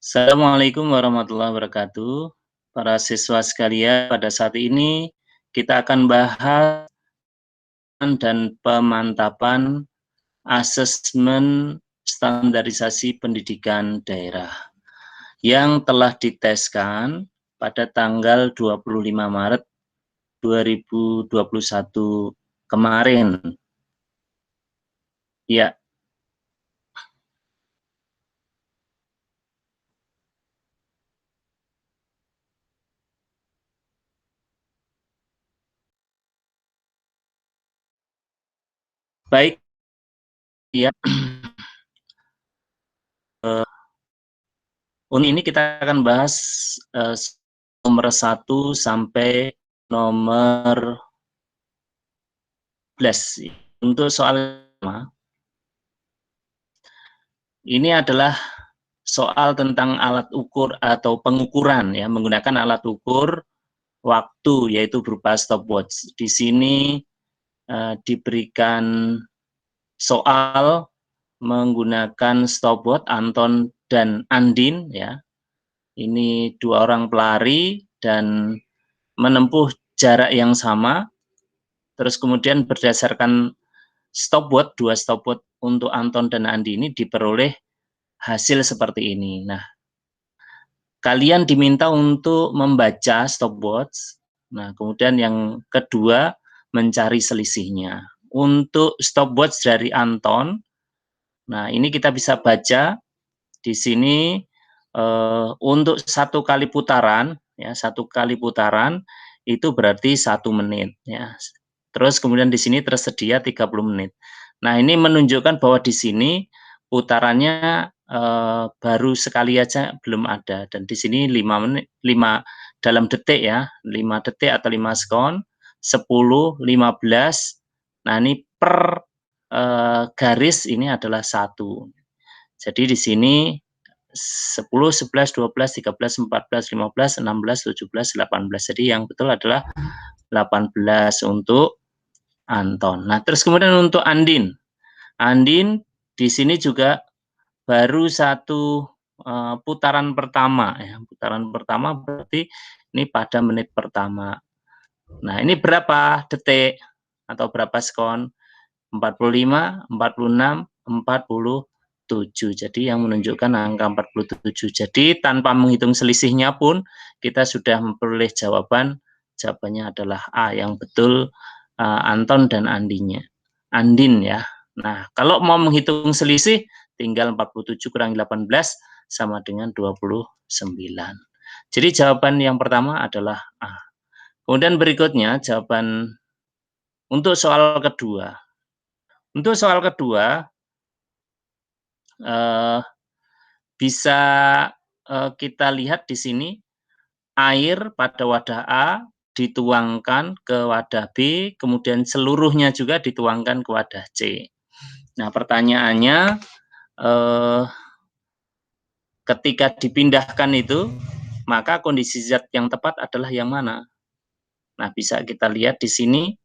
Assalamualaikum warahmatullahi wabarakatuh. Para siswa sekalian, pada saat ini kita akan bahas dan pemantapan asesmen standarisasi pendidikan daerah yang telah diteskan pada tanggal 25 Maret 2021 kemarin. Ya, baik. Ya, untuk ini kita akan bahas nomor 1 sampai nomor 11. Untuk soal ini adalah soal tentang alat ukur atau pengukuran, ya, menggunakan alat ukur waktu, yaitu berupa stopwatch. Di sini diberikan soal menggunakan stopwatch Anton dan Andin, ya. Ini dua orang pelari dan menempuh jarak yang sama. Terus kemudian berdasarkan stopwatch, dua stopwatch untuk Anton dan Andi ini diperoleh hasil seperti ini. Nah, kalian diminta untuk membaca stopwatch. Nah, kemudian yang kedua mencari selisihnya. Untuk stopwatch dari Anton, nah ini kita bisa baca di sini untuk satu kali putaran, ya, satu kali putaran itu berarti 1 menit, ya. Terus kemudian di sini tersedia 30 menit. Nah, ini menunjukkan bahwa di sini putarannya baru sekali aja belum ada, dan di sini 5 menit, 5 dalam detik, ya, 5 detik atau 5 sekon, 10, 15. Nah, ini per garis ini adalah 1. Jadi di sini 10, 11, 12, 13, 14, 15, 16, 17, 18. Jadi yang betul adalah 18 untuk Anton. Nah, terus kemudian untuk Andin. Andin di sini juga baru satu putaran pertama, ya. Putaran pertama berarti ini pada menit pertama. Nah, ini berapa detik atau berapa sekon? 45, 46, 47. Jadi yang menunjukkan angka 47. Jadi tanpa menghitung selisihnya pun kita sudah memperoleh jawaban. Jawabannya adalah A, yang betul Anton dan Andin, ya. Nah, kalau mau menghitung selisih tinggal 47 kurang 18 sama dengan 29. Jadi jawaban yang pertama adalah A. Kemudian berikutnya jawaban untuk soal kedua. Untuk soal kedua, bisa kita lihat di sini air pada wadah A dituangkan ke wadah B, kemudian seluruhnya juga dituangkan ke wadah C. Nah, pertanyaannya ketika dipindahkan itu, maka kondisi zat yang tepat adalah yang mana? Nah, bisa kita lihat di sini.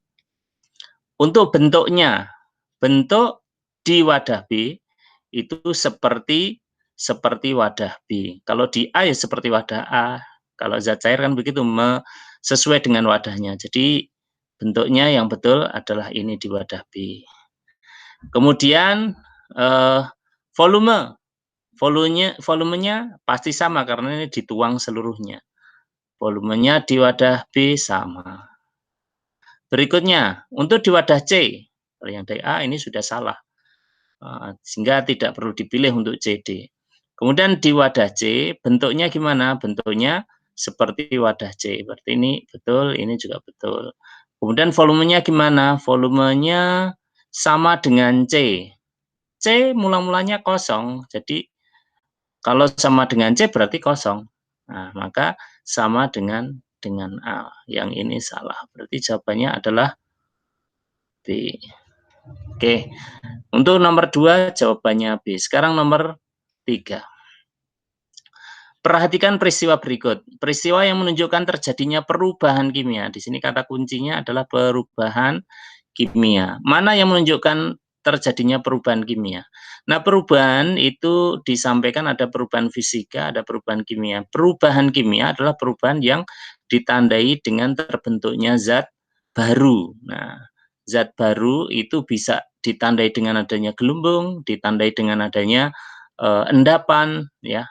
Untuk bentuknya, bentuk di wadah B itu seperti wadah B. Kalau di A ya seperti wadah A. Kalau zat cair kan begitu, sesuai dengan wadahnya. Jadi bentuknya yang betul adalah ini di wadah B. Kemudian volumenya pasti sama karena ini dituang seluruhnya. Volumenya di wadah B sama. Berikutnya, untuk di wadah C, kalau yang dari A ini sudah salah, sehingga tidak perlu dipilih untuk CD. Kemudian di wadah C, bentuknya gimana? Bentuknya seperti wadah C, berarti ini betul, ini juga betul. Kemudian volumenya gimana? Volumenya sama dengan C. C mula-mulanya kosong, jadi kalau sama dengan C berarti kosong. Nah, maka sama dengan A. Yang ini salah. Berarti jawabannya adalah B. Oke. Untuk nomor 2 jawabannya B. Sekarang nomor 3. Perhatikan peristiwa berikut. Peristiwa yang menunjukkan terjadinya perubahan kimia. Di sini kata kuncinya adalah perubahan kimia. Mana yang menunjukkan terjadinya perubahan kimia. Nah, perubahan itu disampaikan ada perubahan fisika, ada perubahan kimia. Perubahan kimia adalah perubahan yang ditandai dengan terbentuknya zat baru. Nah, zat baru itu bisa ditandai dengan adanya gelembung, ditandai dengan adanya endapan, ya.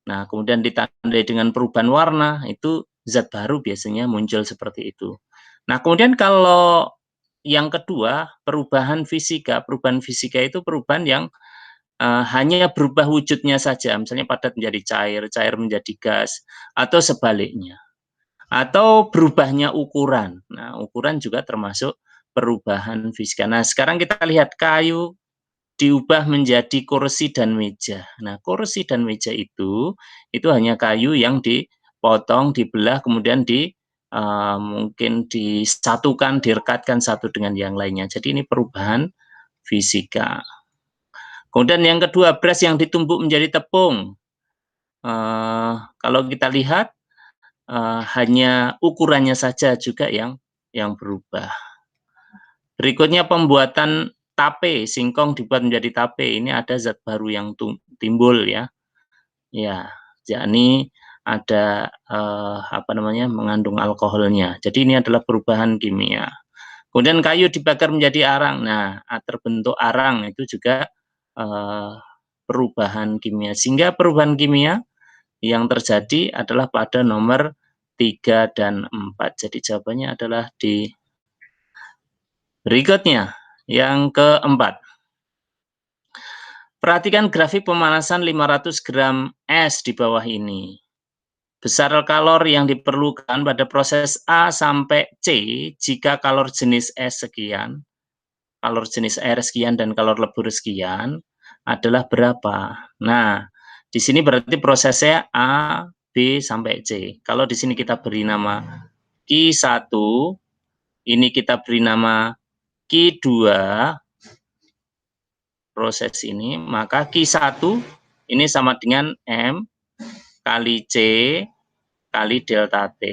Nah, kemudian ditandai dengan perubahan warna, itu zat baru biasanya muncul seperti itu. Nah, kemudian kalau yang kedua, perubahan fisika. Perubahan fisika itu perubahan yang hanya berubah wujudnya saja, misalnya padat menjadi cair, cair menjadi gas, atau sebaliknya. Atau berubahnya ukuran. Nah, ukuran juga termasuk perubahan fisika. Nah, sekarang kita lihat kayu diubah menjadi kursi dan meja. Nah, kursi dan meja itu hanya kayu yang dipotong, dibelah, kemudian mungkin disatukan, direkatkan satu dengan yang lainnya. Jadi ini perubahan fisika. Kemudian yang kedua, beras yang ditumbuk menjadi tepung. Kalau kita lihat, hanya ukurannya saja juga yang berubah. Berikutnya pembuatan tape, singkong dibuat menjadi tape. Ini ada zat baru yang timbul, ya. Ya, yakni ada mengandung alkoholnya. Jadi ini adalah perubahan kimia. Kemudian kayu dibakar menjadi arang. Nah, terbentuk arang itu juga perubahan kimia. Sehingga perubahan kimia yang terjadi adalah pada nomor 3 dan 4. Jadi jawabannya adalah di berikutnya, yang keempat. Perhatikan grafik pemanasan 500 gram es di bawah ini. Besar kalor yang diperlukan pada proses A sampai C jika kalor jenis es sekian, kalor jenis air sekian, dan kalor lebur sekian adalah berapa? Nah, di sini berarti prosesnya A, B, sampai C. Kalau di sini kita beri nama Q1, ini kita beri nama Q2, proses ini, maka Q1 ini sama dengan M kali C kali delta T.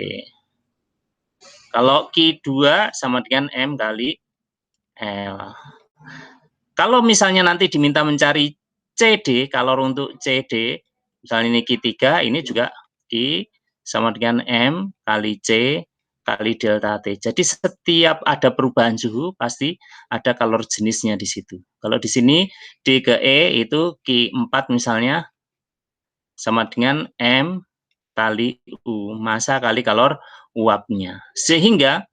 Kalau Q2 sama dengan M kali L. Kalau misalnya nanti diminta mencari CD, kalor untuk CD, misalnya ini Q3, ini juga Q sama dengan M kali C kali delta T. Jadi setiap ada perubahan suhu, pasti ada kalor jenisnya di situ. Kalau di sini D ke E itu Q4 misalnya, sama dengan M kali U, massa kali kalor uapnya. Sehingga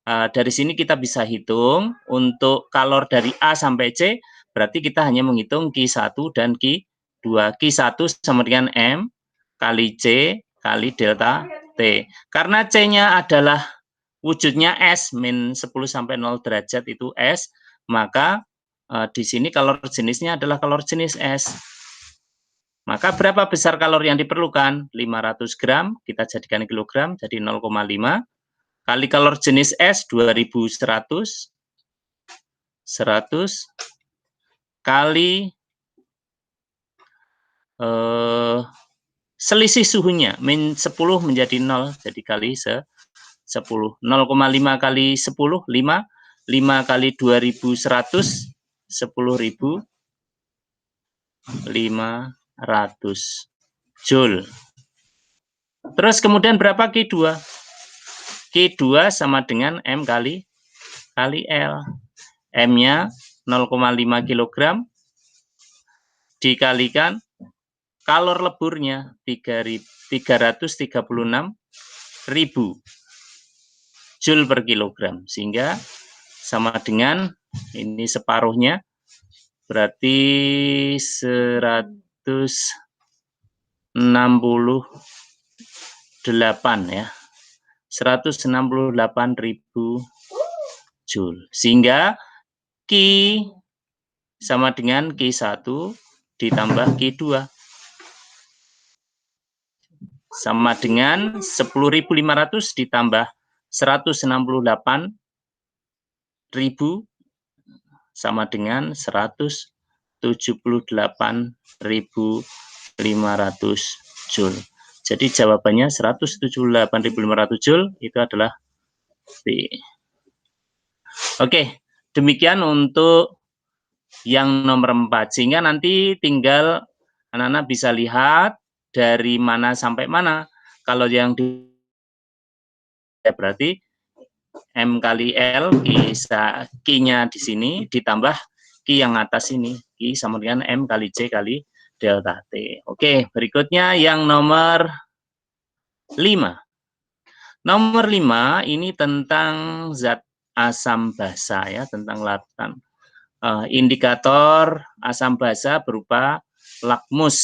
dari sini kita bisa hitung untuk kalor dari A sampai C, berarti kita hanya menghitung Q1 dan Q2. Q1 sama dengan M kali C kali delta T. Karena C-nya adalah wujudnya S, min 10 sampai 0 derajat itu S, maka di sini kalor jenisnya adalah kalor jenis S. Maka berapa besar kalor yang diperlukan? 500 gram, kita jadikan kilogram, jadi 0,5. Kali kalor jenis S 2100, 100 kali selisih suhunya, min 10 menjadi 0, jadi kali 10. 0,5 kali 10, 5. 5 kali 2100, 10.500 Joule. Terus kemudian berapa Q2? Q2 sama dengan M kali L. M-nya 0,5 kg dikalikan kalor leburnya 336.000 Joule per kilogram. Sehingga sama dengan, ini separuhnya, berarti 168 ya. 168.000 Joule. Sehingga Q sama dengan Q1 ditambah Q2. Sama dengan 10.500 ditambah 168.000 sama dengan 178.500 Joule. Jadi jawabannya 178.500 Joule itu adalah B. Oke, demikian untuk yang nomor 4. Sehingga nanti tinggal anak-anak bisa lihat dari mana sampai mana. Kalau yang di berarti M kali L, Q-nya di sini ditambah Q yang atas ini. Q sama dengan M kali C kali delta T. Oke, berikutnya yang nomor 5. Nomor 5 ini tentang zat asam basa ya, tentang larutan. Indikator asam basa berupa lakmus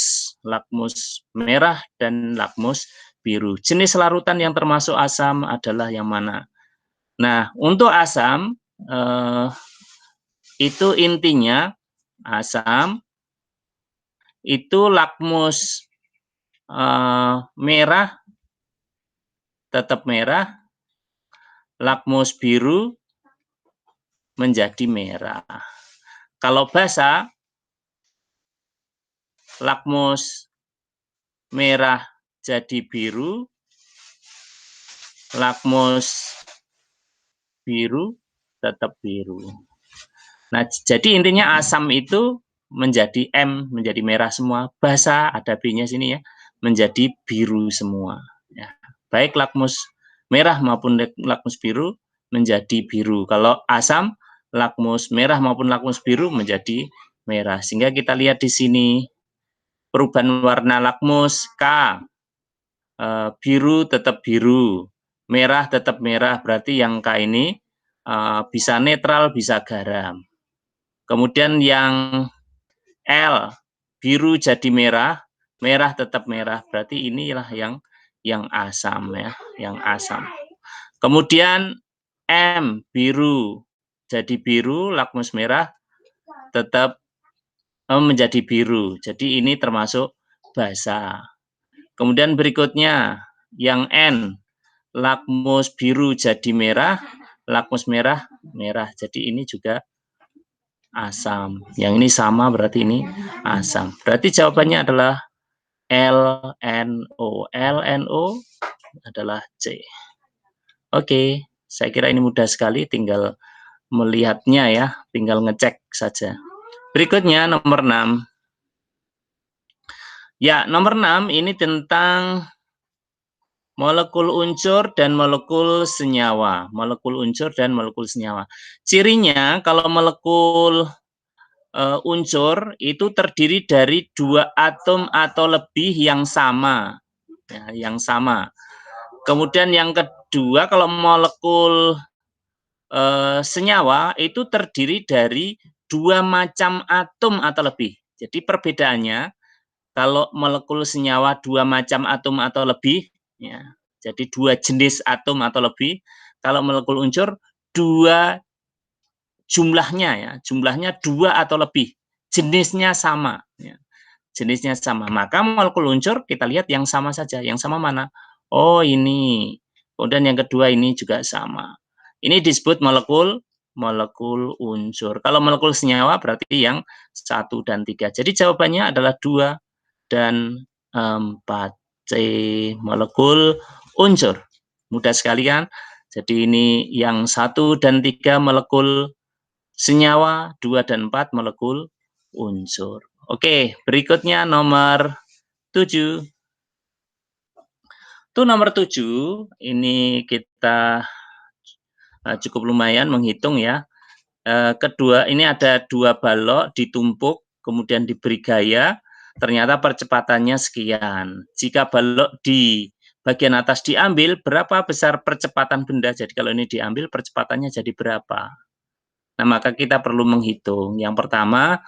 merah dan lakmus biru. Jenis larutan yang termasuk asam adalah yang mana? Nah, untuk asam itu intinya asam itu lakmus merah tetap merah, lakmus biru menjadi merah. Kalau basa, lakmus merah jadi biru, lakmus biru tetap biru. Nah, jadi intinya asam itu menjadi M, menjadi merah semua. Basa, ada B-nya sini ya, menjadi biru semua. Ya. Baik lakmus merah maupun lakmus biru menjadi biru. Kalau asam, lakmus merah maupun lakmus biru menjadi merah. Sehingga kita lihat di sini perubahan warna lakmus K, biru tetap biru, merah tetap merah, berarti yang K ini bisa netral, bisa garam. Kemudian yang L, biru jadi merah, merah tetap merah, berarti inilah yang asam ya, yang asam. Kemudian M, biru jadi biru, lakmus merah tetap menjadi biru. Jadi ini termasuk basa. Kemudian berikutnya yang N, lakmus biru jadi merah, lakmus merah merah. Jadi ini juga asam. Yang ini sama berarti ini asam. Berarti jawabannya adalah LNO. LNO adalah C. Oke, saya kira ini mudah sekali, tinggal melihatnya ya, tinggal ngecek saja. Berikutnya nomor 6. Ya, nomor 6 ini tentang molekul unsur dan molekul senyawa. Molekul unsur dan molekul senyawa. Cirinya kalau molekul unsur itu terdiri dari 2 atom atau lebih yang sama. Ya, yang sama. Kemudian yang kedua, kalau molekul senyawa itu terdiri dari 2 macam atom atau lebih. Jadi perbedaannya, kalau molekul senyawa 2 macam atom atau lebih, ya, jadi 2 jenis atom atau lebih. Kalau molekul unsur 2 jumlahnya ya, jumlahnya 2 atau lebih, jenisnya sama. Ya. Jenisnya sama. Maka molekul unsur kita lihat yang sama saja. Yang sama mana? Oh ini. Kemudian yang kedua ini juga sama. Ini disebut molekul unsur. Kalau molekul senyawa berarti yang 1 dan 3. Jadi jawabannya adalah 2 dan 4. C, molekul unsur. Mudah sekali kan? Jadi ini yang 1 dan 3 molekul senyawa, 2 dan 4 molekul unsur. Oke, berikutnya nomor 7. Itu nomor 7, ini kita cukup lumayan menghitung ya. Kedua, ini ada 2 balok ditumpuk, kemudian diberi gaya, ternyata percepatannya sekian. Jika balok di bagian atas diambil, berapa besar percepatan benda? Jadi kalau ini diambil, percepatannya jadi berapa? Nah, maka kita perlu menghitung. Yang pertama,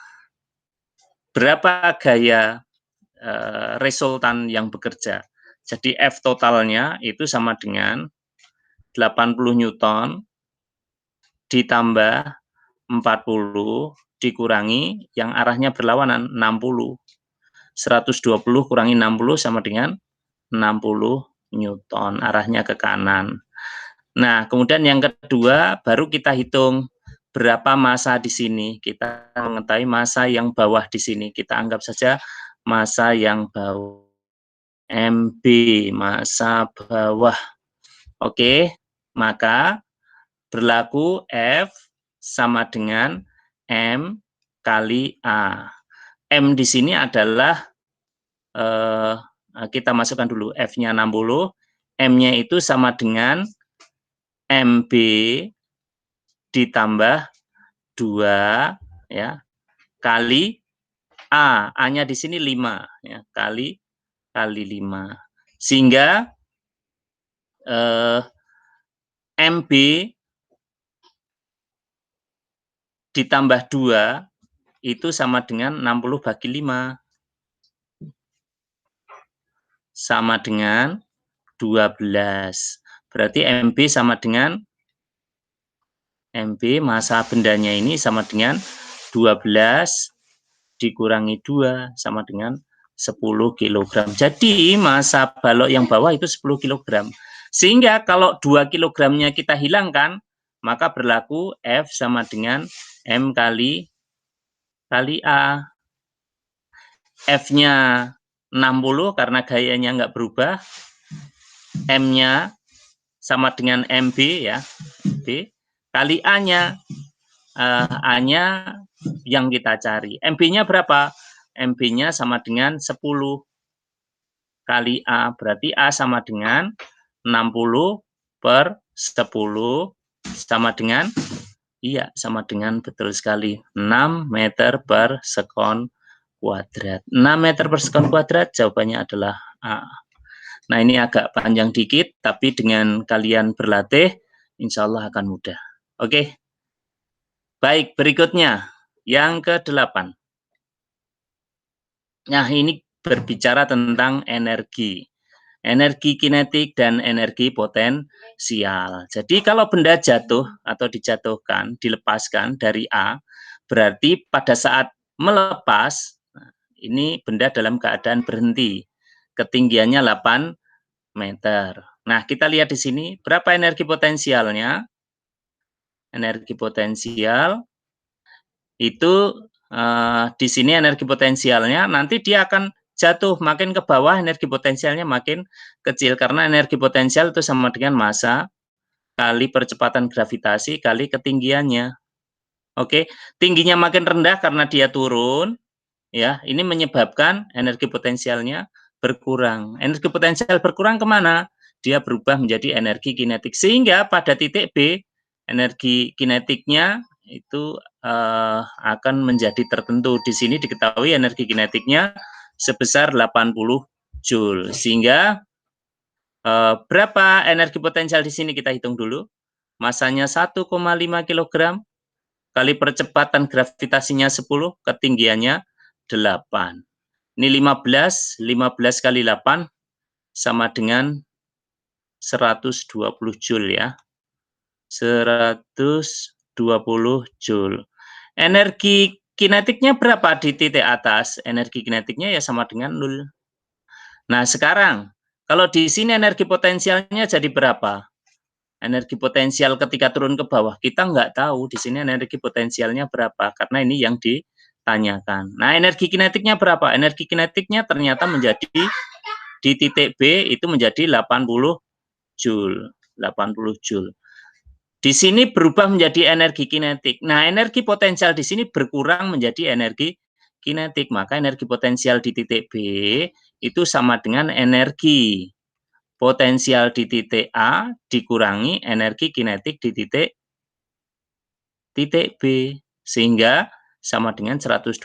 berapa gaya resultan yang bekerja. Jadi F totalnya itu sama dengan 80 Newton ditambah 40 dikurangi yang arahnya berlawanan 60. 120 kurangi 60 sama dengan 60 Newton, arahnya ke kanan. Nah, kemudian yang kedua baru kita hitung berapa massa di sini. Kita mengetahui massa yang bawah di sini. Kita anggap saja massa yang bawah. MB, massa bawah. Oke, maka berlaku F sama dengan M kali A. M di sini adalah kita masukkan dulu F-nya 60, M-nya itu sama dengan MB ditambah 2 ya kali A. A-nya di sini 5 ya, kali 5. Sehingga MB ditambah 2 itu sama dengan 60 bagi 5. Sama dengan 12. Berarti MB sama dengan MB, massa bendanya ini sama dengan 12 dikurangi 2 sama dengan 10 kg. Jadi massa balok yang bawah itu 10 kg. Sehingga kalau 2 kg-nya kita hilangkan, maka berlaku F sama dengan M kali A. F-nya 60 karena gayanya nggak berubah. M-nya sama dengan MB ya, B, kali A-nya. A-nya yang kita cari. MB-nya berapa? MB-nya sama dengan 10 kali A. Berarti A sama dengan 60 per 10 sama dengan, iya, sama dengan betul sekali 6 meter per sekon kuadrat. 6 meter per sekon kuadrat jawabannya adalah A. Nah, ini agak panjang dikit, tapi dengan kalian berlatih, insya Allah akan mudah. Oke. Baik, berikutnya. Yang ke-8. Nah, ini berbicara tentang energi. Energi kinetik dan energi potensial. Jadi, kalau benda jatuh atau dijatuhkan, dilepaskan dari A, berarti pada saat melepas, ini benda dalam keadaan berhenti. Ketinggiannya 8 meter. Nah, kita lihat di sini berapa energi potensialnya. Energi potensial itu di sini energi potensialnya nanti dia akan jatuh makin ke bawah, energi potensialnya makin kecil karena energi potensial itu sama dengan massa kali percepatan gravitasi kali ketinggiannya. Oke, tingginya makin rendah karena dia turun, ya, ini menyebabkan energi potensialnya berkurang. Energi potensial berkurang kemana? Dia berubah menjadi energi kinetik. Sehingga pada titik B, energi kinetiknya itu akan menjadi tertentu. Di sini diketahui energi kinetiknya sebesar 80 Joule. Sehingga berapa energi potensial di sini kita hitung dulu. Masanya 1,5 kg kali percepatan gravitasinya 10, ketinggiannya 8. Ini 15 kali 8 sama dengan 120 Joule ya. 120 Joule. Energi kinetiknya berapa di titik atas? Energi kinetiknya ya sama dengan 0. Nah, sekarang kalau di sini energi potensialnya jadi berapa? Energi potensial ketika turun ke bawah, kita nggak tahu di sini energi potensialnya berapa, karena ini yang ditanyakan. Nah, energi kinetiknya berapa? Energi kinetiknya ternyata menjadi di titik B itu menjadi 80 Joule. 80 Joule. Di sini berubah menjadi energi kinetik. Nah, energi potensial di sini berkurang menjadi energi kinetik. Maka energi potensial di titik B itu sama dengan energi potensial di titik A dikurangi energi kinetik di titik B. Sehingga sama dengan 120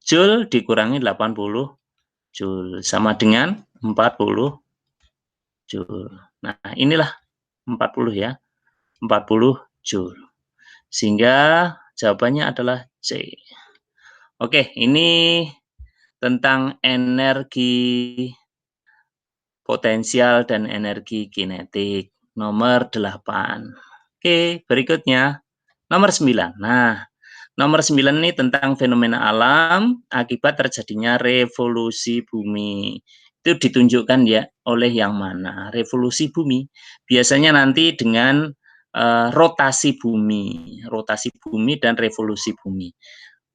Joule dikurangi 80 Joule. Sama dengan 40 Joule. Nah, inilah 40 ya. 40 Joule. Sehingga jawabannya adalah C. Oke, ini tentang energi potensial dan energi kinetik. Nomor 8. Oke, berikutnya nomor 9. Nah, nomor 9 ini tentang fenomena alam akibat terjadinya revolusi bumi. Itu ditunjukkan ya oleh yang mana? Revolusi bumi. Biasanya nanti dengan rotasi bumi dan revolusi bumi.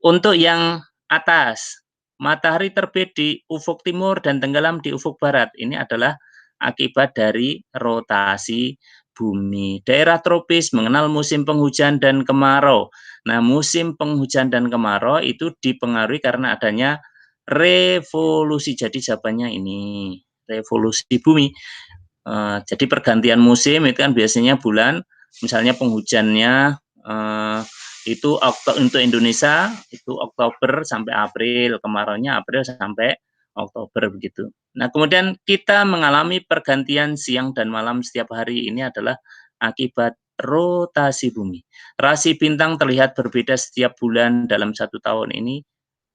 Untuk yang atas, matahari terbit di ufuk timur dan tenggelam di ufuk barat. Ini adalah akibat dari rotasi bumi. Daerah tropis mengenal musim penghujan dan kemarau. Nah, musim penghujan dan kemarau itu dipengaruhi karena adanya revolusi. Jadi jawabannya ini, revolusi bumi. Jadi pergantian musim itu kan biasanya bulan, misalnya penghujannya itu untuk Indonesia itu Oktober sampai April, kemaraunya April sampai Oktober begitu. Nah, kemudian kita mengalami pergantian siang dan malam setiap hari, ini adalah akibat rotasi bumi. Rasi bintang terlihat berbeda setiap bulan dalam 1 tahun, ini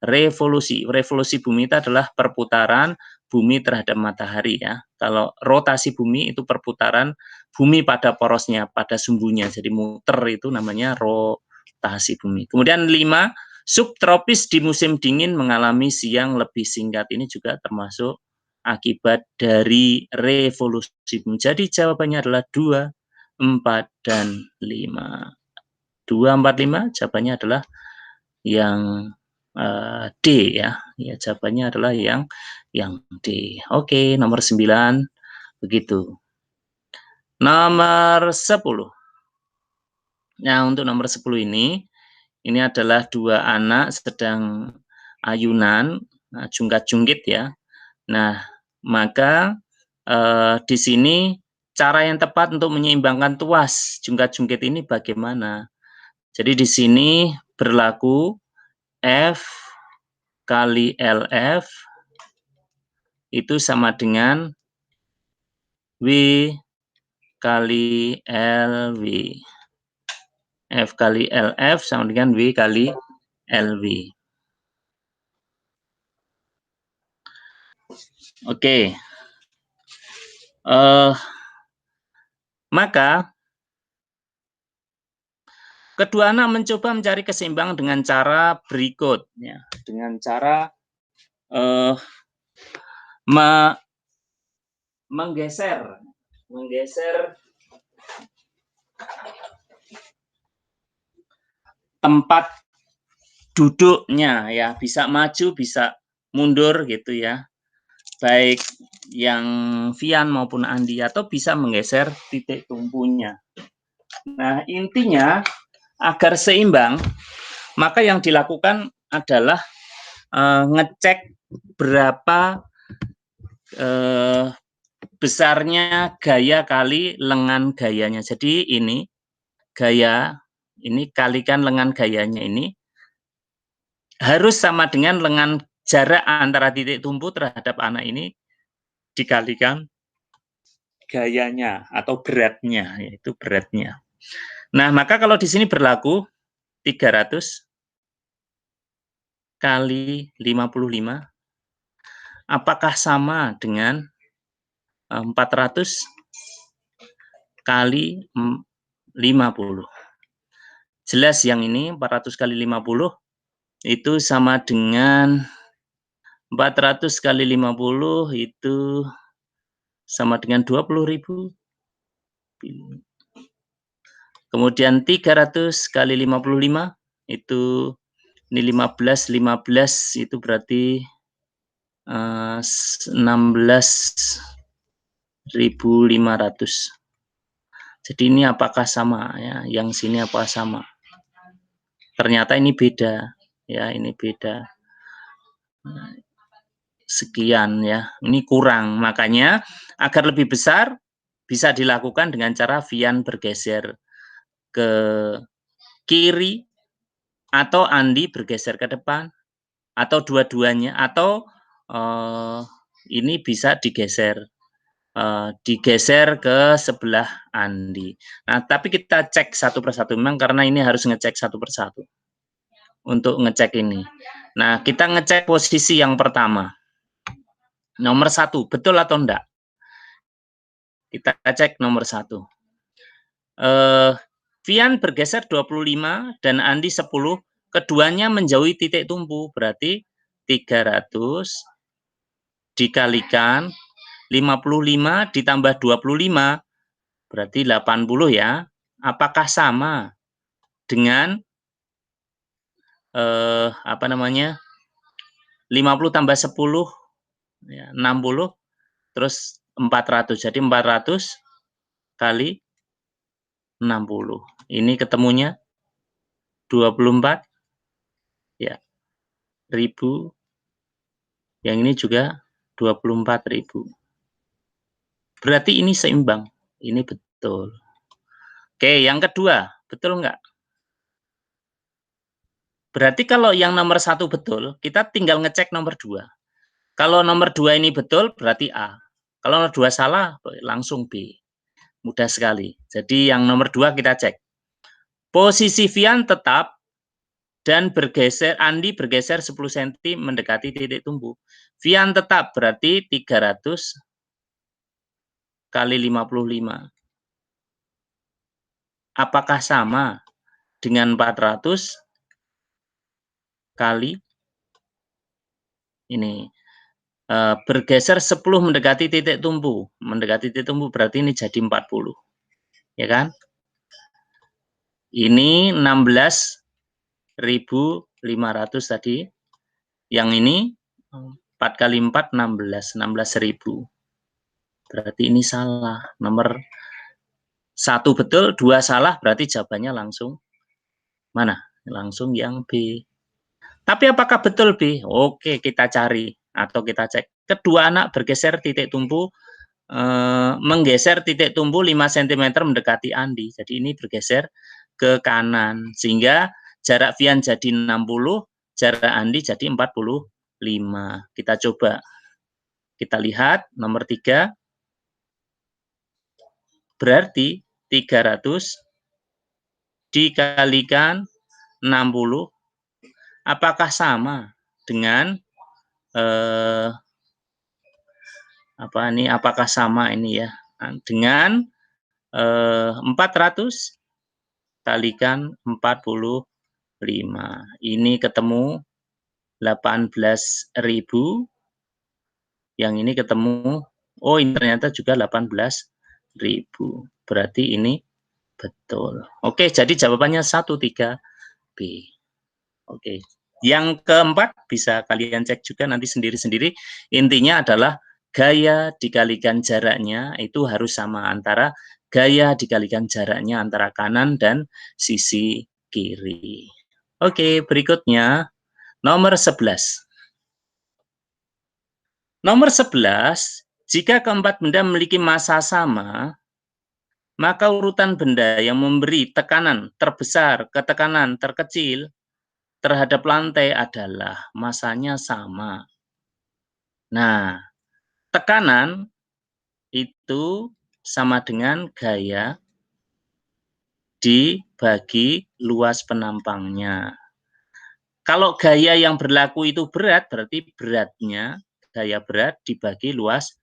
revolusi. Revolusi bumi itu adalah perputaran bumi terhadap matahari ya. Kalau rotasi bumi itu perputaran bumi pada porosnya, pada sumbunya. Jadi muter itu namanya rotasi bumi. Kemudian 5, subtropis di musim dingin mengalami siang lebih singkat. Ini juga termasuk akibat dari revolusi bumi. Jadi jawabannya adalah 2, 4, dan 5. 2, 4, 5 jawabannya adalah yang D ya. Ya, jawabannya adalah yang D. Oke, nomor 9 begitu. Nomor 10. Nah, untuk nomor 10 ini adalah 2 anak sedang ayunan, jungkat-jungkit ya. Nah, maka di sini cara yang tepat untuk menyeimbangkan tuas jungkat-jungkit ini bagaimana? Jadi di sini berlaku F kali LF itu sama dengan W kali LW. F kali LF sama dengan W kali LW. Oke. Maka kedua anak mencoba mencari keseimbangan dengan cara berikut. Ya, dengan cara menggeser tempat duduknya ya, bisa maju bisa mundur gitu ya, baik yang Vian maupun Andi, atau bisa menggeser titik tumpunya. Nah, intinya agar seimbang maka yang dilakukan adalah ngecek berapa besarnya gaya kali lengan gayanya. Jadi ini gaya, ini kalikan lengan gayanya ini harus sama dengan lengan jarak antara titik tumpu terhadap anak ini dikalikan gayanya atau beratnya, yaitu beratnya. Nah, maka kalau di sini berlaku 300 kali 55, apakah sama dengan 400 kali 50? Jelas yang ini 400 kali 50 itu sama dengan 400 kali 50 itu sama dengan 20.000. Kemudian 300 kali 55 itu ini 15 itu berarti 16.500. Jadi ini apakah sama ya? Yang sini apa sama? Ternyata ini beda ya, ini beda. Sekian ya, ini kurang. Makanya agar lebih besar bisa dilakukan dengan cara Vian bergeser ke kiri atau Andi bergeser ke depan atau dua-duanya, atau ini bisa digeser ke sebelah Andi. Nah, tapi kita cek satu persatu memang karena ini harus ngecek satu persatu untuk ngecek ini. Nah, kita ngecek posisi yang pertama. Nomor 1, betul atau enggak? Kita cek nomor 1. Vian bergeser 25 dan Andi 10, keduanya menjauhi titik tumpu, berarti 300 dikalikan 55 ditambah 25, berarti 80 ya. Apakah sama dengan 50 tambah 10 ya, 60 terus 400. Jadi 400 kali 60. Ini ketemunya 24 ya, ribu. Yang ini juga 24.000. Berarti ini seimbang. Ini betul. Oke, yang kedua, betul nggak? Berarti kalau yang nomor 1 betul, kita tinggal ngecek nomor 2. Kalau nomor 2 ini betul, berarti A. Kalau nomor 2 salah, langsung B. Mudah sekali. Jadi yang nomor 2 kita cek. Posisi Vian tetap dan bergeser, Andi bergeser 10 cm mendekati titik tumbuh. Vian tetap berarti 300 kali 55. Apakah sama dengan 400 kali ini? Bergeser 10 mendekati titik tumbuh. Mendekati titik tumbuh berarti ini jadi 40. Ya kan? Ini 16.500 tadi. Yang ini 4 kali 4, 16.000. Berarti ini salah. Nomor 1 betul, 2 salah, berarti jawabannya langsung mana? Langsung yang B. Tapi apakah betul B? Oke, kita cari atau kita cek. Kedua anak bergeser titik tumbuh, menggeser titik tumbuh 5 cm mendekati Andi. Jadi ini bergeser ke kanan. Sehingga jarak Vian jadi 60, jarak Andi jadi 45. Kita coba. Kita lihat nomor 3. Berarti 300 dikalikan 60. Apakah sama dengan apakah sama ini ya dengan 400 kalikan 45. Ini ketemu 18.000. Yang ini ketemu, oh ini ternyata juga 18.000. Berarti ini betul. Oke, jadi jawabannya 13B. Oke. Yang keempat bisa kalian cek juga nanti sendiri-sendiri. Intinya adalah gaya dikalikan jaraknya itu harus sama antara gaya dikalikan jaraknya antara kanan dan sisi kiri. Oke, berikutnya nomor 11. Nomor 11, jika keempat benda memiliki massa sama, maka urutan benda yang memberi tekanan terbesar ke tekanan terkecil terhadap lantai adalah massanya sama. Nah, tekanan itu sama dengan gaya dibagi luas penampangnya. Kalau gaya yang berlaku itu berat, berarti beratnya, gaya berat dibagi luas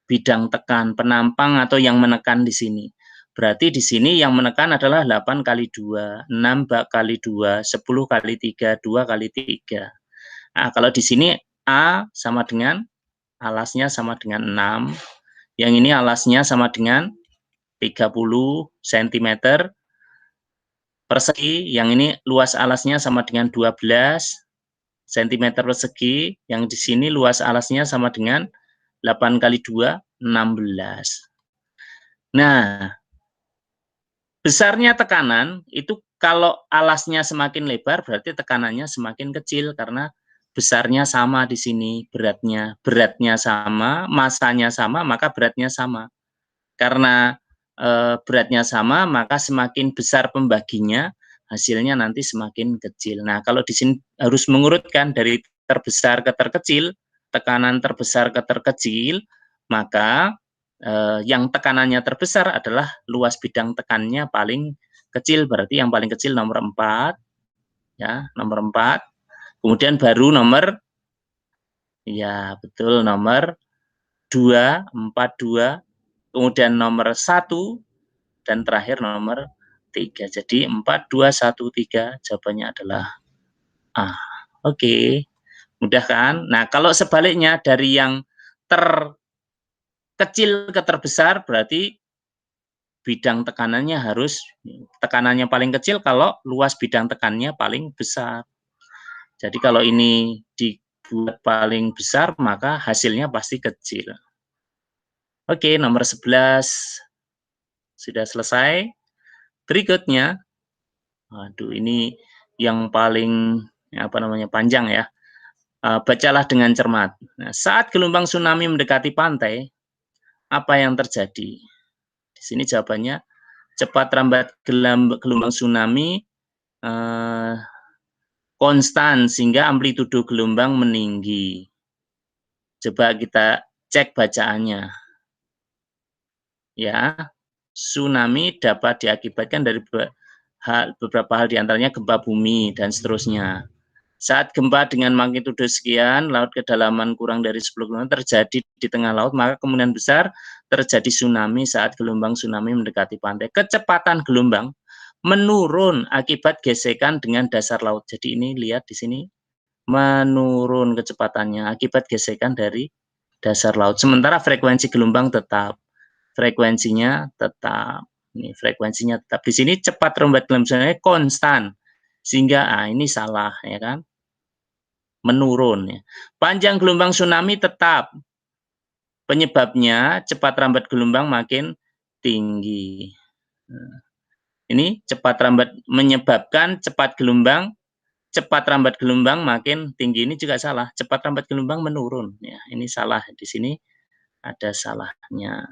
bidang tekan, penampang atau yang menekan di sini. Berarti di sini yang menekan adalah 8 kali 2, 6 kali 2, 10 kali 3, 2 kali 3. Nah, kalau di sini A sama dengan, alasnya sama dengan 6, yang ini alasnya sama dengan 30 cm persegi, yang ini luas alasnya sama dengan 12 cm persegi, yang di sini luas alasnya sama dengan 8 kali 2, 16. Nah, besarnya tekanan itu kalau alasnya semakin lebar berarti tekanannya semakin kecil karena besarnya sama di sini, beratnya sama, massanya sama, maka beratnya sama. Karena beratnya sama, maka semakin besar pembaginya, hasilnya nanti semakin kecil. Nah, kalau di sini harus mengurutkan dari terbesar ke terkecil, tekanan terbesar ke terkecil, maka yang tekanannya terbesar adalah luas bidang tekannya paling kecil, berarti yang paling kecil nomor 4, ya, nomor 4. Kemudian baru nomor, ya betul, nomor 2, 42, kemudian nomor 1, dan terakhir nomor 3. Jadi 4, 2, 1, 3 jawabannya adalah A. Oke, mudah kan? Nah, kalau sebaliknya dari yang terkecil ke terbesar berarti bidang tekanannya harus, tekanannya paling kecil kalau luas bidang tekannya paling besar. Jadi kalau ini dibuat paling besar maka hasilnya pasti kecil. Oke, nomor 11 sudah selesai. Berikutnya, waduh ini yang paling panjang ya. Bacalah dengan cermat. Nah, saat gelombang tsunami mendekati pantai, apa yang terjadi? Di sini jawabannya cepat rambat gelombang tsunami konstan sehingga amplitudo gelombang meninggi. Coba kita cek bacaannya. Ya, tsunami dapat diakibatkan dari beberapa hal diantaranya gempa bumi dan seterusnya. Saat gempa dengan magnitudo sekian, laut kedalaman kurang dari 10 km terjadi di tengah laut, maka kemungkinan besar terjadi tsunami saat gelombang tsunami mendekati pantai. Kecepatan gelombang menurun akibat gesekan dengan dasar laut. Jadi ini lihat di sini, menurun kecepatannya akibat gesekan dari dasar laut. Sementara frekuensi gelombang tetap. Frekuensinya tetap. Ini frekuensinya tetap. Di sini cepat rambat gelombang tsunami konstan. Sehingga ini salah ya kan? Menurun ya. Panjang gelombang tsunami tetap. Penyebabnya cepat rambat gelombang makin tinggi. Ini cepat rambat menyebabkan cepat rambat gelombang makin tinggi. Ini juga salah. Cepat rambat gelombang menurun ya. Ini salah di sini ada salahnya.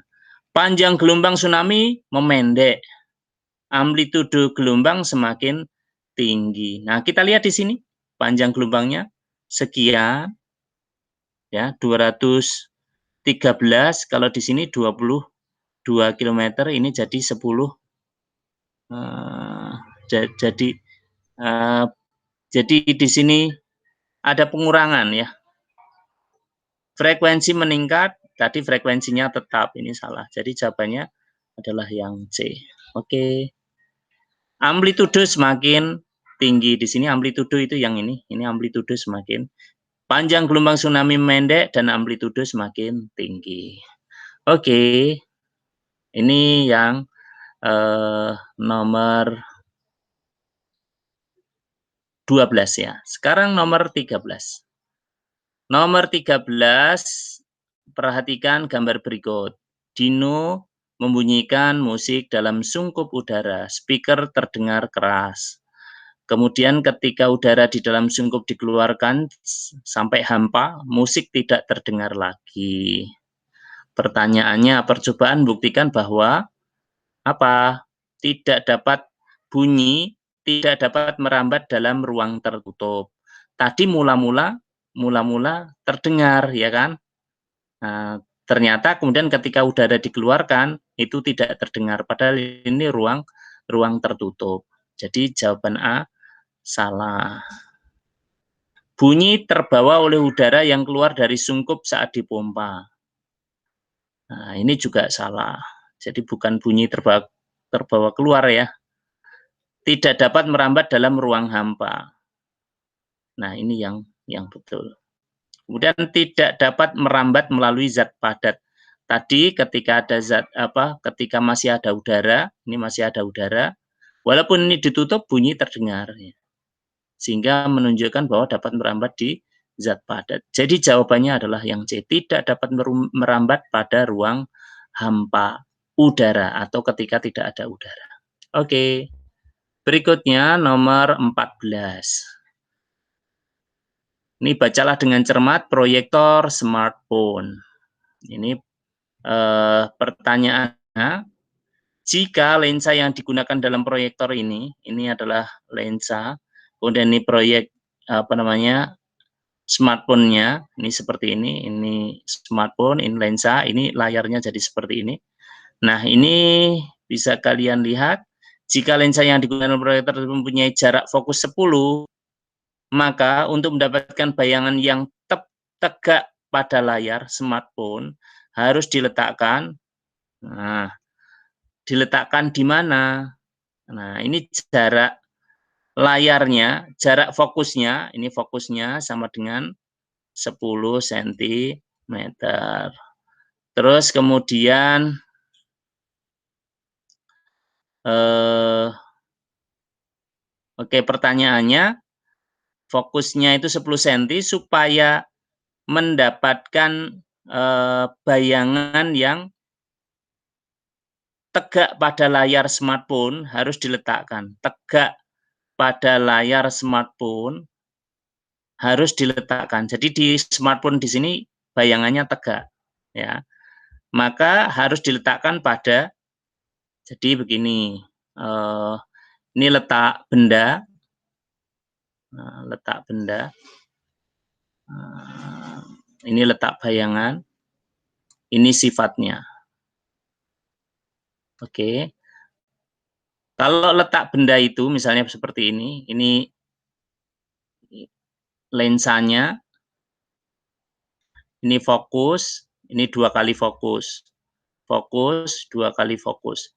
Panjang gelombang tsunami memendek. Amplitudo gelombang semakin tinggi. Nah, kita lihat di sini panjang gelombangnya sekian ya 213, kalau di sini 22 km, ini jadi 10 jadi di sini ada pengurangan ya. Frekuensi meningkat, tadi frekuensinya tetap, ini salah. Jadi jawabannya adalah yang C. Oke. Amplitudo semakin tinggi, di sini amplitudo itu yang ini amplitudo semakin panjang gelombang tsunami pendek dan amplitudo semakin tinggi. Oke, ini yang nomor 12 ya. Sekarang nomor 13. Nomor 13, perhatikan gambar berikut. Dino membunyikan musik dalam sungkup udara, speaker terdengar keras. Kemudian ketika udara di dalam sungkup dikeluarkan sampai hampa, musik tidak terdengar lagi. Pertanyaannya, percobaan buktikan bahwa apa? Tidak dapat bunyi, tidak dapat merambat dalam ruang tertutup. Tadi mula-mula terdengar, ya kan? Nah, ternyata kemudian ketika udara dikeluarkan itu tidak terdengar, padahal ini ruang tertutup. Jadi jawaban A salah. Bunyi terbawa oleh udara yang keluar dari sungkup saat dipompa. Nah, ini juga salah. Jadi bukan bunyi terbawa keluar ya. Tidak dapat merambat dalam ruang hampa. Nah, ini yang betul. Kemudian tidak dapat merambat melalui zat padat. Tadi ketika ada ketika masih ada udara, ini masih ada udara, walaupun ini ditutup bunyi terdengar ya. Sehingga menunjukkan bahwa dapat merambat di zat padat. Jadi jawabannya adalah yang C, tidak dapat merambat pada ruang hampa udara atau ketika tidak ada udara. Oke. Berikutnya nomor 14. Ini bacalah dengan cermat proyektor smartphone. Ini pertanyaannya, jika lensa yang digunakan dalam proyektor ini adalah lensa, kemudian ini proyek smartphone-nya, ini seperti ini smartphone, ini lensa, ini layarnya jadi seperti ini. Nah, ini bisa kalian lihat, jika lensa yang digunakan dalam proyektor mempunyai jarak fokus 10, maka untuk mendapatkan bayangan yang tegak pada layar smartphone harus diletakkan. Nah, diletakkan di mana? Nah, ini jarak layarnya, jarak fokusnya, ini fokusnya sama dengan 10 cm. Terus kemudian oke, pertanyaannya, fokusnya itu 10 cm supaya mendapatkan bayangan yang tegak pada layar smartphone harus diletakkan. Tegak pada layar smartphone harus diletakkan. Jadi di smartphone di sini bayangannya tegak, ya. Maka harus diletakkan pada, jadi begini, ini letak benda, letak benda, ini letak bayangan, ini sifatnya. Oke. Kalau letak benda itu misalnya seperti ini lensanya, ini fokus, ini 2 kali fokus. Fokus, 2 kali fokus.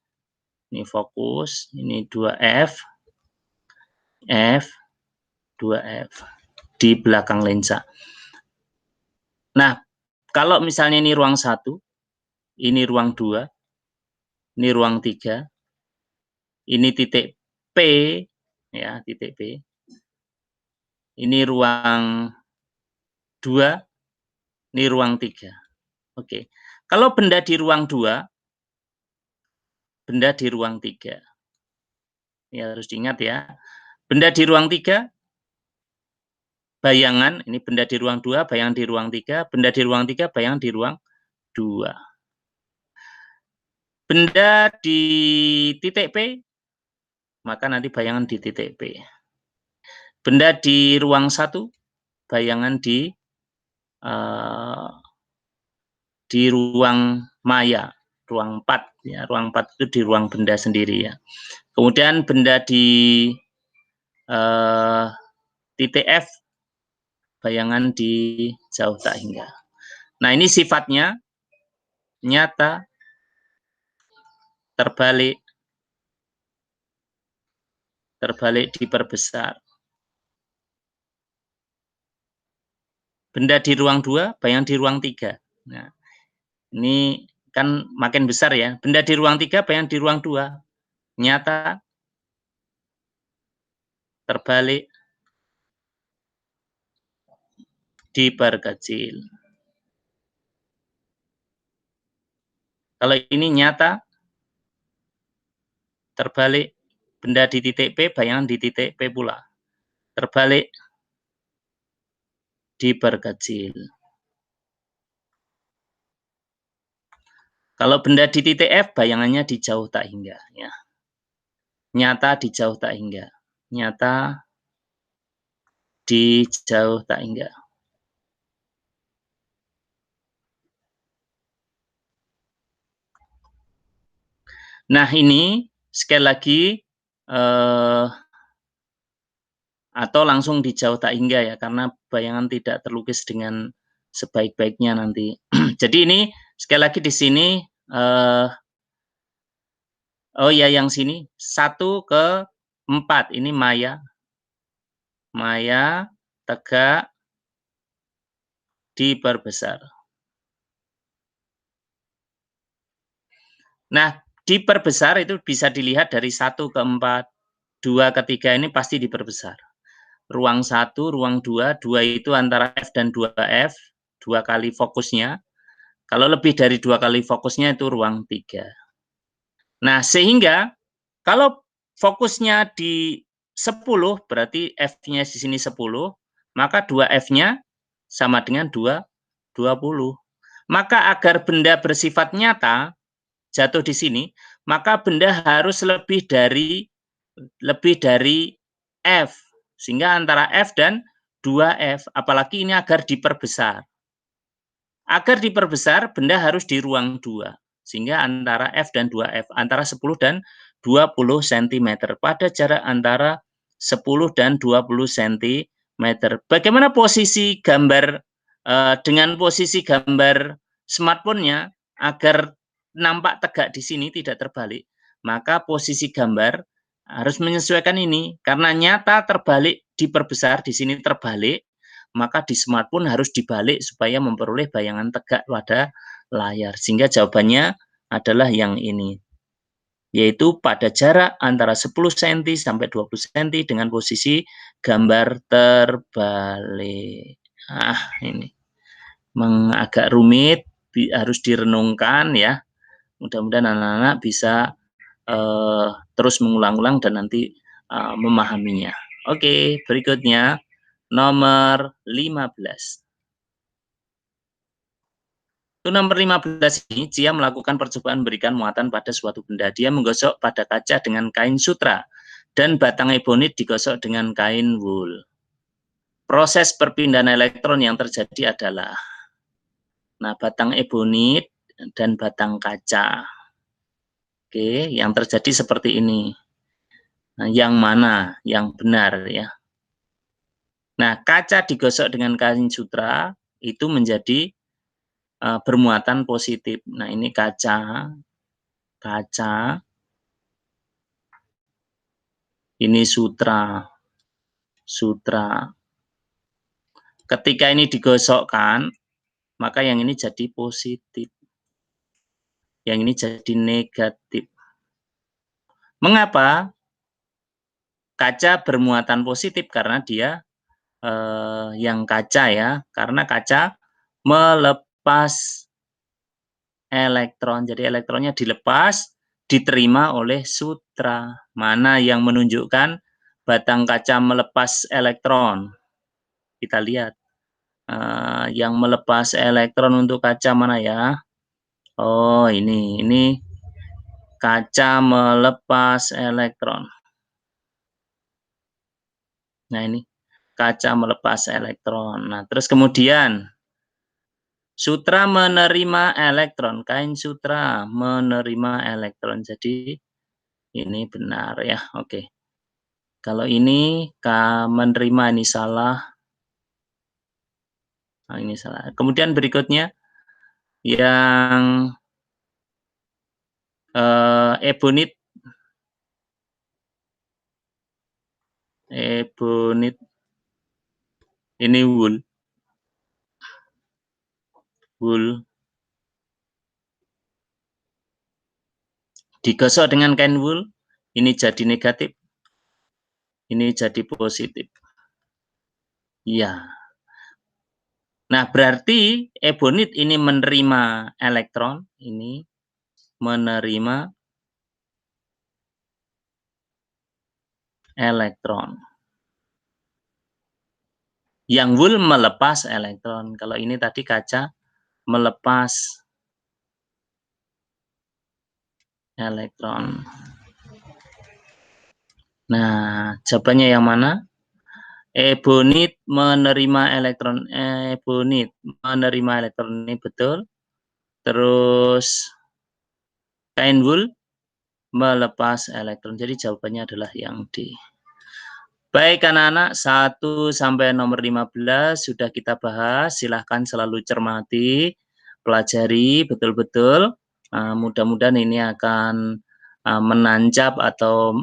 Ini fokus, ini 2F, F, 2F di belakang lensa. Nah, kalau misalnya ini ruang 1, ini ruang 2, ini ruang 3, ini titik P, ya, titik P. Ini ruang 2, ini ruang 3. Oke. Kalau benda di ruang 2, benda di ruang 3. Ya, harus diingat ya. Benda di ruang 3, bayangan, ini benda di ruang 2, bayangan di ruang 3, benda di ruang 3, bayangan di ruang 2. Benda di titik P, maka nanti bayangan di titik P. Benda di ruang 1, bayangan di ruang maya, ruang 4, ya, ruang 4 itu di ruang benda sendiri, ya. Kemudian benda di titik F, bayangan di jauh tak hingga. Nah, ini sifatnya nyata, terbalik, diperbesar. Benda di ruang 2, bayangan di ruang 3. Nah, ini kan makin besar ya. Benda di ruang 3, bayangan di ruang 2. Nyata, terbalik, diperkecil. Kalau ini nyata, terbalik, benda di titik P, bayangan di titik P pula. Terbalik, diperkecil. Kalau benda di titik F, bayangannya di jauh tak hingga, ya. Nyata di jauh tak hingga. Nyata di jauh tak hingga. Nah, ini sekali lagi atau langsung di jauh tak hingga, ya, karena bayangan tidak terlukis dengan sebaik-baiknya nanti. Jadi ini sekali lagi di sini, oh ya, yang sini 1 ke 4 ini maya, tegak, diperbesar. Nah, diperbesar itu bisa dilihat dari 1 ke 4, 2 ke 3 ini pasti diperbesar. Ruang 1, ruang 2, 2 itu antara F dan 2F, 2 kali fokusnya. Kalau lebih dari 2 kali fokusnya itu ruang 3. Nah, sehingga kalau fokusnya di 10, berarti F-nya di sini 10, maka 2F-nya sama dengan 20. Maka agar benda bersifat nyata jatuh di sini, maka benda harus lebih dari F, sehingga antara F dan 2F, apalagi ini agar diperbesar. Agar diperbesar, benda harus di ruang 2, sehingga antara F dan 2F, antara 10 dan 20 cm, pada jarak antara 10 dan 20 cm. Bagaimana posisi gambar, dengan posisi gambar smartphone-nya, agar nampak tegak di sini, tidak terbalik, maka posisi gambar harus menyesuaikan ini, karena nyata terbalik diperbesar, di sini terbalik, maka di smartphone harus dibalik supaya memperoleh bayangan tegak pada layar. Sehingga jawabannya adalah yang ini, yaitu pada jarak antara 10 cm sampai 20 cm dengan posisi gambar terbalik. Ini agak rumit, harus direnungkan, ya, Mudah-mudahan anak-anak bisa terus mengulang-ulang dan nanti memahaminya. Oke, berikutnya nomor 15. Untuk nomor 15 ini, Cia melakukan percobaan memberikan muatan pada suatu benda. Dia menggosok pada kaca dengan kain sutra dan batang ebonit digosok dengan kain wool. Proses perpindahan elektron yang terjadi adalah, nah, batang ebonit dan batang kaca. Oke, yang terjadi seperti ini. Nah, yang mana yang benar ya? Nah, kaca digosok dengan kain sutra itu menjadi bermuatan positif. Nah, ini kaca, ini sutra. Ketika ini digosokkan, maka yang ini jadi positif. Yang ini jadi negatif. Mengapa? Kaca bermuatan positif karena dia yang kaca ya, karena kaca melepas elektron. Jadi elektronnya dilepas, diterima oleh sutra. Mana yang menunjukkan batang kaca melepas elektron? Kita lihat. Yang melepas elektron untuk kaca mana ya? Oh, ini kaca melepas elektron. Nah, ini kaca melepas elektron. Nah, terus kemudian sutra menerima elektron, kain sutra menerima elektron. Jadi ini benar ya. Oke. Kalau ini menerima, ini salah. Nah, ini salah. Kemudian berikutnya yang ebonit ini wool digosok dengan kain wool, ini jadi negatif, ini jadi positif. Ya. Nah, berarti ebonit ini menerima elektron, ini menerima elektron. Yang wool melepas elektron. Kalau ini tadi kaca melepas elektron. Nah, jawabannya yang mana? Ebonit menerima elektron. Ebonit menerima elektron, ini betul. Terus kain wool melepas elektron. Jadi jawabannya adalah yang D. Baik anak-anak, 1 sampai nomor 15 sudah kita bahas. Silahkan selalu cermati, pelajari betul-betul. Mudah-mudahan ini akan menancap atau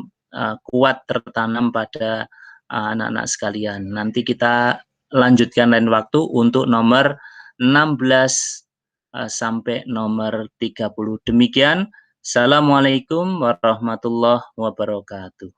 kuat tertanam pada anak-anak sekalian. Nanti kita lanjutkan lain waktu untuk nomor 16 sampai nomor 30. Demikian. Assalamualaikum warahmatullahi wabarakatuh.